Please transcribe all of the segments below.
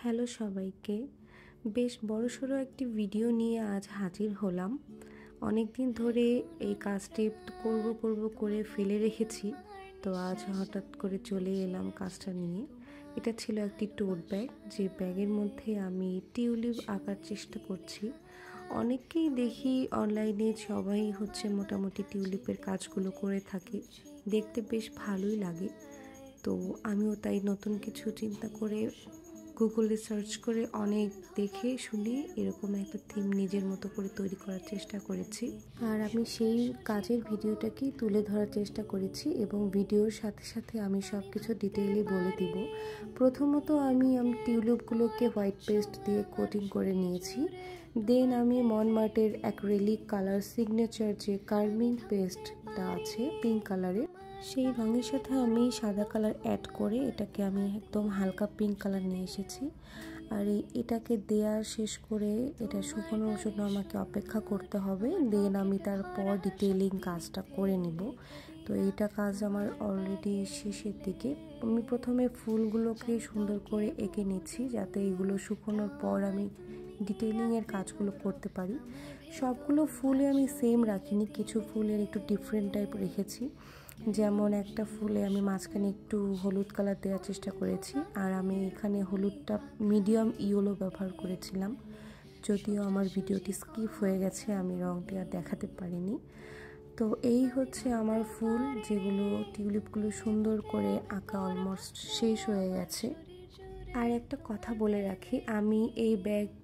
Hello সবাইকে, বেশ বড়সড় একটি ভিডিও নিয়ে আজ হাজির হলাম। অনেক দিন ধরে এই কাজটি করব করে ফেলে রেখেছি, তো আজ হঠাৎ করে চলে এলাম কাজটা নিয়ে। এটা ছিল একটি টোট ব্যাগ, যে ব্যাগের মধ্যে আমি টিউলিপ আঁকার চেষ্টা করছি। অনেককেই দেখি অনলাইনে, সবাই মোটামুটি টিউলিপের কাজগুলো করে থাকে, দেখতে বেশ ভালোই লাগে। তো আমিও তাই নতুন কিছু চিন্তা করে গুগলে সার্চ করে অনেক দেখে শুনে এরকম একটা থিম নিজের মতো করে তৈরি করার চেষ্টা করেছি। আর আমি সেই কাজের ভিডিওটাকেই তুলে ধরার চেষ্টা করেছি এবং ভিডিওর সাথে সাথে আমি সব কিছু ডিটেইলি বলে দিব। প্রথমত আমি টিউলিপগুলোকে হোয়াইট পেস্ট দিয়ে কোটিং করে নিয়েছি। দেন আমি মনমার্টের অ্যাক্রিলিক কালার সিগনেচার যে কার্মিং পেস্টটা আছে পিঙ্ক কালারের, সেই রঙের সাথে আমি সাদা কালার অ্যাড করে এটাকে আমি একদম হালকা পিঙ্ক কালার নিয়ে এসেছি। আর এটাকে দেওয়ার শেষ করে এটা শুকানোর জন্য আমাকে অপেক্ষা করতে হবে। দেন আমি তারপর ডিটেইলিং কাজটা করে নিব। তো এইটা কাজ আমার অলরেডি শেষের দিকে। আমি প্রথমে ফুলগুলোকে সুন্দর করে এঁকে নিচ্ছি, যাতে এগুলো শুকানোর পর আমি ডিটেইলিংয়ের কাজগুলো করতে পারি। সবগুলো ফুলে আমি সেম রাখিনি, কিছু ফুলের একটু ডিফারেন্ট টাইপ রেখেছি। যেমন একটা ফুলে আমি মাঝখানে একটু হলুদ কালার দেওয়ার চেষ্টা করেছি, আর আমি এখানে হলুদটা মিডিয়াম ইয়েলো ব্যবহার করেছিলাম। যদিও আমার ভিডিওটি স্কিপ হয়ে গেছে, আমি রঙটি আর দেখাতে পারিনি। তো এই আমার ফুল, যেগুলো টিউলিপগুলো সুন্দর করে আঁকা অলমোস্ট শেষ হয়ে গেছে। আর একটা কথা বলে রাখি, আমি এই ব্যাগটি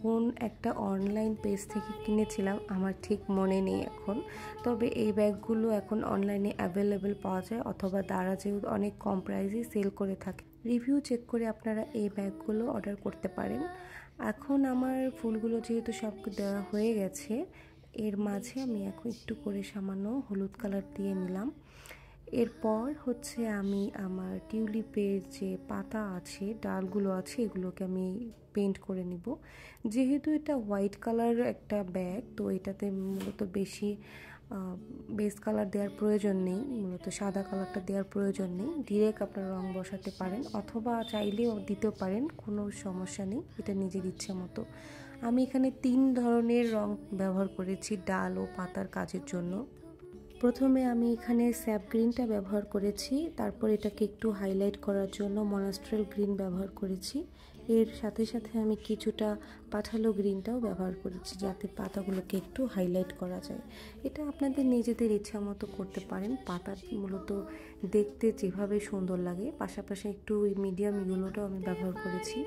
কোন একটা অনলাইন পেজ থেকে কিনেছিলাম আমার ঠিক মনে নেই এখন। তবে এই ব্যাগগুলো এখন অনলাইনে অ্যাভেলেবেল পাওয়া যায়, অথবা দারাজেও অনেক কম প্রাইসে সেল করে থাকে। রিভিউ চেক করে আপনারা এই ব্যাগগুলো অর্ডার করতে পারেন। এখন আমার ফুলগুলো যেহেতু সব দেওয়া হয়ে গেছে, এর মাঝে আমি এখন একটু করে সামান্য হলুদ কালার দিয়ে নিলাম। এরপর আমি আমার টিউলিপের যে পাতা আছে, ডালগুলো আছে, এগুলোকে আমি পেইন্ট করে নিব। যেহেতু এটা হোয়াইট কালার একটা ব্যাগ, তো এটাতে মূলত বেশি বেস কালার দেওয়ার প্রয়োজন নেই, মূলত সাদা কালারটা দেওয়ার প্রয়োজন নেই। ডিরেক্ট আপনারা রং বসাতে পারেন, অথবা চাইলেও দিতেও পারেন, কোনো সমস্যা নেই, এটা নিজের ইচ্ছা মতো। আমি এখানে 3 ধরনের রং ব্যবহার করেছি ডাল ও পাতার কাজের জন্য। প্রথমে আমি এখানে স্যাপ গ্রিনটা ব্যবহার করেছি, তারপর এটাকে একটু হাইলাইট করার জন্য মনাস্ট্রেল গ্রিন ব্যবহার করেছি। এর সাথে সাথে আমি কিছুটা পাঠালো গ্রিনটাও ব্যবহার করেছি, যাতে পাতাগুলোকে একটু হাইলাইট করা যায়। এটা আপনাদের নিজেদের ইচ্ছা মতো করতে পারেন। পাতা মূলত দেখতে যেভাবে সুন্দর লাগে, পাশাপাশি একটু মিডিয়াম ইয়েলোটাও আমি ব্যবহার করেছি,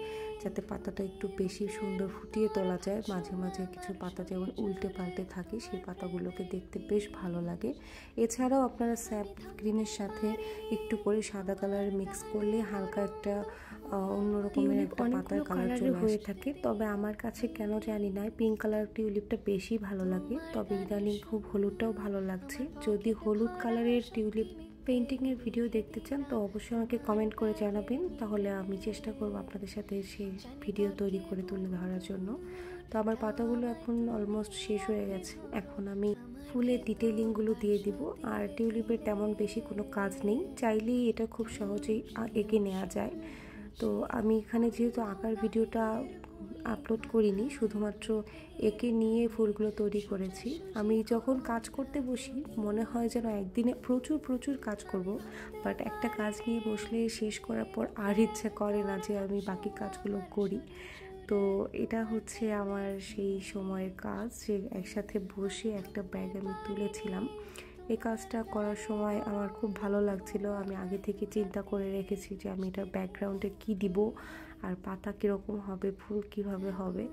যাতে পাতাটা একটু বেশি সুন্দর ফুটিয়ে তোলা যায়। মাঝে মাঝে কিছু পাতা যেমন উল্টে পাল্টে থাকে, সেই পাতাগুলোকে দেখতে বেশ ভালো লাগে। এছাড়াও আপনারা স্যাপ গ্রিনের সাথে একটু করে সাদা কালার মিক্স করলে হালকা একটা অন্যরকমের একটা পাতার কালার হয়ে থাকে। তবে আমার কাছে কেন জানি না পিঙ্ক কালার টিউলিপটা বেশি ভালো লাগে, তবে ইদানিং খুব হলুদটাও ভালো লাগছে। যদি হলুদ কালারের টিউলিপ পেইন্টিংয়ের ভিডিও দেখতে চান তো অবশ্যই আমাকে কমেন্ট করে জানাবেন, তাহলে আমি চেষ্টা করব আপনাদের সাথে সেই ভিডিও তৈরি করে তুলে ধরার জন্য। তো আমার পাতাগুলো এখন অলমোস্ট শেষ হয়ে গেছে। এখন আমি ফুলের ডিটেইলিংগুলো দিয়ে দিব। আর টিউলিপের তেমন বেশি কোনো কাজ নেই, চাইলেই এটা খুব সহজেই এঁকে নেওয়া যায়। তো আমি এখানে যেহেতু আঁকার ভিডিওটা আপলোড করিনি, শুধুমাত্র এঁকে নিয়ে ফুলগুলো তৈরি করেছি। আমি যখন কাজ করতে বসি মনে হয় যেন একদিনে প্রচুর কাজ করব, বাট একটা কাজ নিয়ে বসলে শেষ করার পর আর ইচ্ছে করে না যে আমি বাকি কাজগুলো করি। তো এটা আমার সেই সময়ের কাজ, যে একসাথে বসে একটা ব্যাগ আমি তুলেছিলাম। এই কাজটা করার সময় আমার খুব ভালো লাগছিল। আমি আগে থেকে চিন্তা করে রেখেছি যে আমি এটার ব্যাকগ্রাউন্ডে কি দিব, আর পাতা কীরকম হবে, ফুল কিভাবে হবে।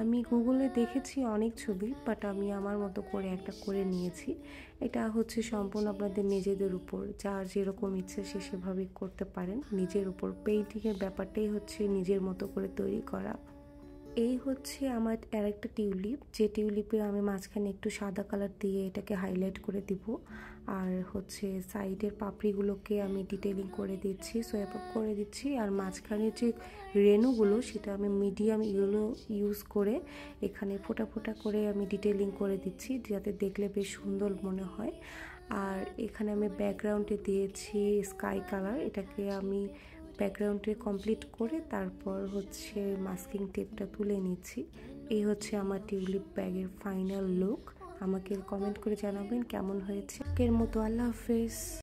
আমি গুগলে দেখেছি অনেক ছবি, বাট আমি আমার মতো করে একটা করে নিয়েছি। এটা সম্পূর্ণ আপনাদের নিজেদের উপর, যার যেরকম ইচ্ছে সে সেভাবেই করতে পারেন। নিজের উপর পেইন্টিংয়ের ব্যাপারটাই নিজের মতো করে তৈরি করা। এই আমার আরেকটা টিউলিপ, যে টিউলিপে আমি মাঝখানে একটু সাদা কালার দিয়ে এটাকে হাইলাইট করে দিব। আর সাইডের পাপড়িগুলোকে আমি ডিটেইলিং করে দিচ্ছি, সোয়াপ আপ করে দিচ্ছি। আর মাঝখানে যে রেণুগুলো, সেটা আমি মিডিয়াম ইয়েলো ইউজ করে এখানে ফোঁটা ফোঁটা করে আমি ডিটেইলিং করে দিচ্ছি, যাতে দেখলে বেশ সুন্দর মনে হয়। আর এখানে আমি ব্যাকগ্রাউন্ডে দিয়েছি স্কাই কালার, এটাকে আমি ব্যাকগ্রাউন্ডে কমপ্লিট করে তারপর হচ্ছে মাস্কিং টেপটা তুলে নিচ্ছি। এই হচ্ছে আমার টিউলিপ ব্যাগের ফাইনাল লুক। আমাকে কমেন্ট করে জানাবেন কেমন হয়েছে। এর মতো আল্লাহ হাফেজ।